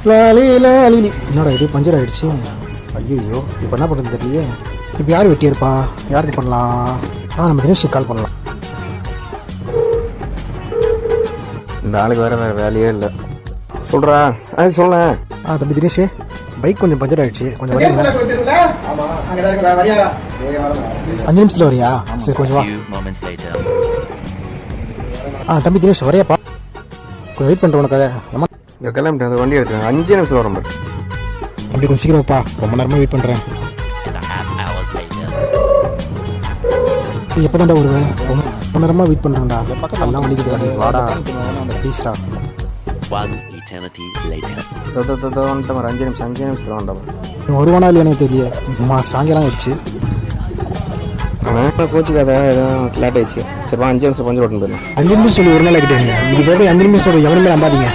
லாலி லாலி. என்னடா இது பஞ்சர் ஆகிடுச்சு. ஐயோ இப்போ என்ன பண்ணுறது தெரியலையே. இப்போ யார் வெட்டியிருப்பா? யாருக்கு பண்ணலாம்? நம்ம தினேஷுக்கு கால் பண்ணலாம். இந்த ஆளுக்கு வேறு வேலையே இல்லை. சொல்கிறா சொல்ல. தம்பி தினேஷ், பைக் கொஞ்சம் பஞ்சர் ஆகிடுச்சு, கொஞ்சம் வரீங்களா? 5 நிமிஷத்தில் வரியா? சரி கொஞ்சம் வா. தம்பி தினேஷ் வரையாப்பா, கொஞ்சம் வெயிட் பண்ணுறேன் உனக்காக. இந்த கிளம்பிட்டு அந்த வண்டி எடுத்துருங்க, 5 நிமிஷத்தில் வர மாதிரி. அப்படி கொஞ்சம் சீக்கிரம் வைப்பா, ரொம்ப நேரமாக வெயிட் பண்ணுறேன். எப்போ தான்டா வருவேன்? ரொம்ப நேரமாக வெயிட் பண்ணுறேன்டா, எல்லாம் வலிக்குது வாடி. வாடா ப்ளீஸ்டா. 1 eternity later. வந்துட்டு 5 நிமிஷத்தில் வேண்டாம். வருவானா இல்லையானே தெரியல. சாயங்காலம் ஆயிடுச்சு. அவன் கோச்சிக்காத, எதுவும் லேட் ஆயிடுச்சு. சரிப்பா 5 நிமிஷம் கொஞ்சம் ஓட்டுன்னு போயிடலாம். 5 நிமிஷம் சொல்லி ஒரு நாள் ஆகிட்டேங்க. இது போய் 5 நிமிஷம் எவருமே நம்பாதீங்க.